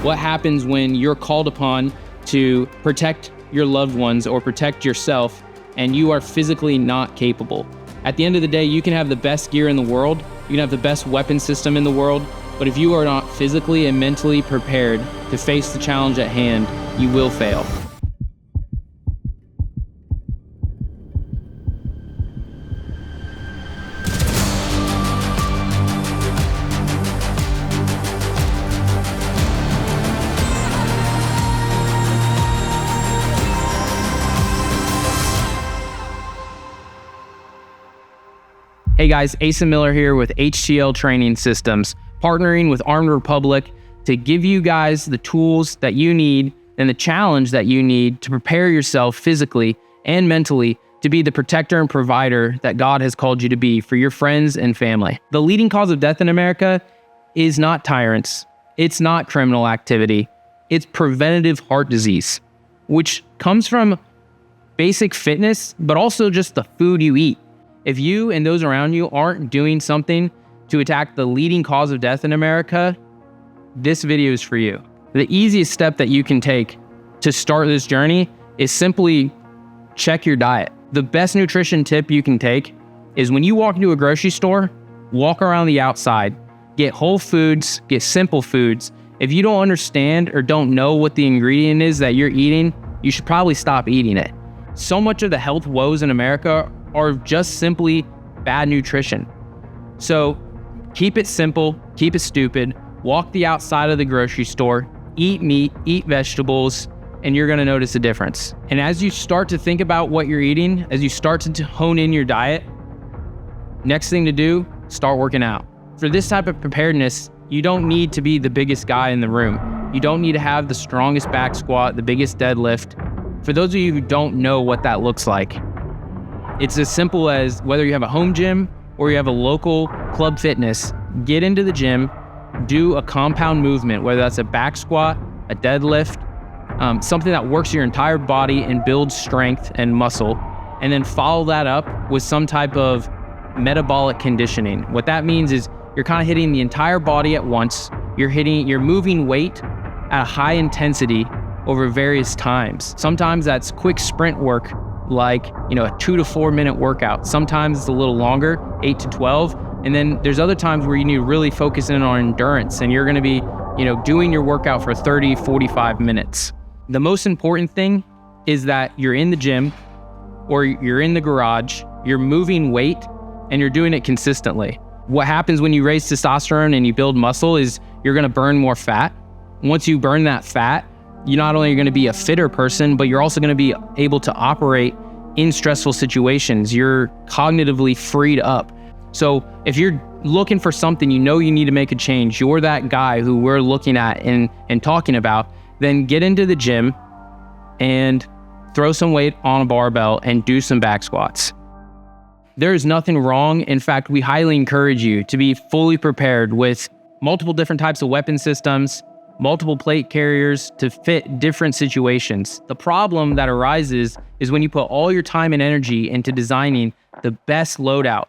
What happens when you're called upon to protect your loved ones or protect yourself and you are physically not capable? At the end of the day, you can have the best gear in the world, you can have the best weapon system in the world, but if you are not physically and mentally prepared to face the challenge at hand, you will fail. Hey guys, Asa Miller here with HTL Training Systems, partnering with Armed Republic to give you guys the tools that you need and the challenge that you need to prepare yourself physically and mentally to be the protector and provider that God has called you to be for your friends and family. The leading cause of death in America is not tyrants, it's not criminal activity, it's preventative heart disease, which comes from basic fitness, but also just the food you eat. If you and those around you aren't doing something to attack the leading cause of death in America, this video is for you. The easiest step that you can take to start this journey is simply check your diet. The best nutrition tip you can take is when you walk into a grocery store, walk around the outside, get whole foods, get simple foods. If you don't understand or don't know what the ingredient is that you're eating, you should probably stop eating it. So much of the health woes in America are just simply bad nutrition. So keep it simple, keep it stupid, walk the outside of the grocery store, eat meat, eat vegetables, and you're gonna notice a difference. And as you start to think about what you're eating, as you start to hone in your diet, next thing to do, start working out. For this type of preparedness, you don't need to be the biggest guy in the room. You don't need to have the strongest back squat, the biggest deadlift. For those of you who don't know what that looks like, it's as simple as whether you have a home gym or you have a local club fitness, get into the gym, do a compound movement, whether that's a back squat, a deadlift, something that works your entire body and builds strength and muscle, and then follow that up with some type of metabolic conditioning. What that means is you're kind of hitting the entire body at once. You're moving weight at a high intensity over various times. Sometimes that's quick sprint work, like, a 2 to 4 minute workout. Sometimes it's a little longer, 8 to 12. And then there's other times where you need to really focus in on endurance and you're gonna be, doing your workout for 30, 45 minutes. The most important thing is that you're in the gym or you're in the garage, you're moving weight and you're doing it consistently. What happens when you raise testosterone and you build muscle is you're gonna burn more fat. Once you burn that fat, you not only are going to be a fitter person, but you're also going to be able to operate in stressful situations. You're cognitively freed up. So if you're looking for something, you need to make a change, you're that guy who we're looking at and talking about, then get into the gym and throw some weight on a barbell and do some back squats. There is nothing wrong. In fact, we highly encourage you to be fully prepared with multiple different types of weapon systems, multiple plate carriers to fit different situations. The problem that arises is when you put all your time and energy into designing the best loadout,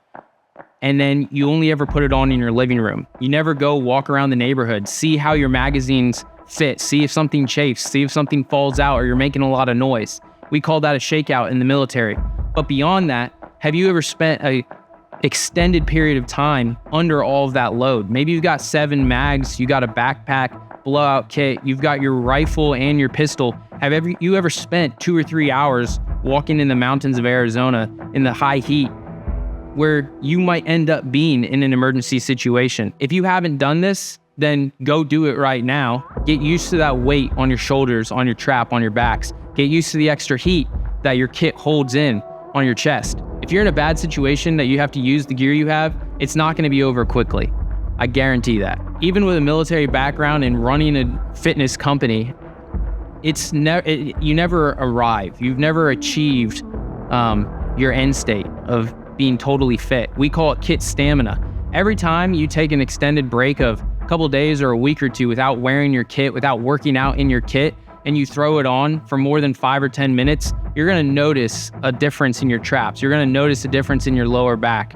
and then you only ever put it on in your living room. You never go walk around the neighborhood, see how your magazines fit, see if something chafes, see if something falls out or you're making a lot of noise. We call that a shakeout in the military. But beyond that, have you ever spent a extended period of time under all of that load? Maybe you've got 7 mags, you got a backpack, blowout kit, you've got your rifle and your pistol. Have you ever spent 2 or 3 hours walking in the mountains of Arizona in the high heat where you might end up being in an emergency situation? If you haven't done this, then go do it right now. Get used to that weight on your shoulders, on your trap, on your backs. Get used to the extra heat that your kit holds in on your chest. If you're in a bad situation that you have to use the gear you have, it's not going to be over quickly. I guarantee that. Even with a military background and running a fitness company, you never arrive. You've never achieved your end state of being totally fit. We call it kit stamina. Every time you take an extended break of a couple days or a week or two without wearing your kit, without working out in your kit, and you throw it on for more than 5 or 10 minutes, you're gonna notice a difference in your traps. You're gonna notice a difference in your lower back.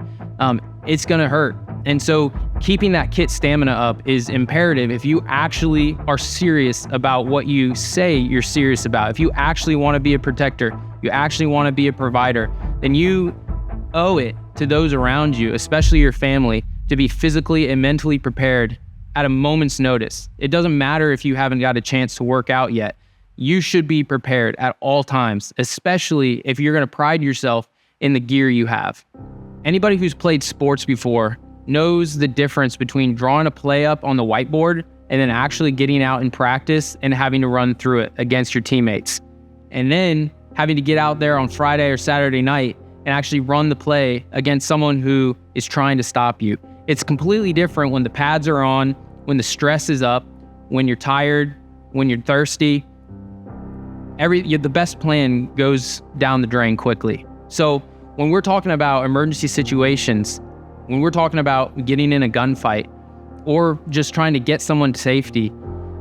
It's gonna hurt. And so keeping that kit stamina up is imperative if you actually are serious about what you say you're serious about. If you actually want to be a protector, you actually want to be a provider, then you owe it to those around you, especially your family, to be physically and mentally prepared at a moment's notice. It doesn't matter if you haven't got a chance to work out yet. You should be prepared at all times, especially if you're going to pride yourself in the gear you have. Anybody who's played sports before knows the difference between drawing a play up on the whiteboard and then actually getting out in practice and having to run through it against your teammates. And then having to get out there on Friday or Saturday night and actually run the play against someone who is trying to stop you. It's completely different when the pads are on, when the stress is up, when you're tired, when you're thirsty. The best plan goes down the drain quickly. So when we're talking about emergency situations, when we're talking about getting in a gunfight or just trying to get someone to safety,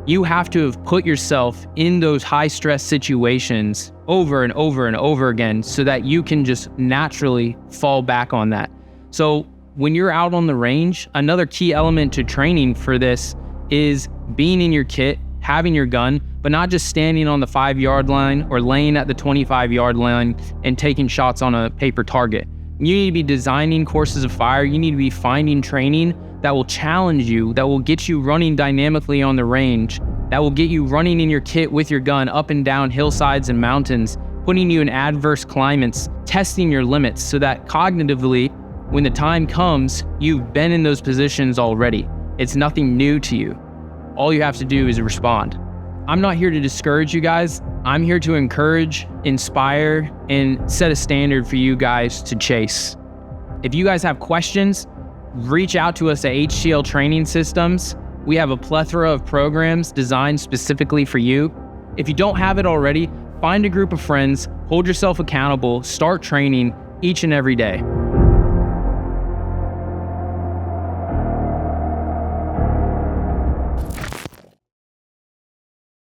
you have to have put yourself in those high stress situations over and over and over again so that you can just naturally fall back on that. So when you're out on the range, another key element to training for this is being in your kit, having your gun, but not just standing on the 5-yard line or laying at the 25-yard line and taking shots on a paper target. You need to be designing courses of fire. You need to be finding training that will challenge you, that will get you running dynamically on the range, that will get you running in your kit with your gun up and down hillsides and mountains, putting you in adverse climates, testing your limits so that cognitively, when the time comes, you've been in those positions already. It's nothing new to you. All you have to do is respond. I'm not here to discourage you guys. I'm here to encourage, inspire, and set a standard for you guys to chase. If you guys have questions, reach out to us at HCL Training Systems. We have a plethora of programs designed specifically for you. If you don't have it already, find a group of friends, hold yourself accountable, start training each and every day.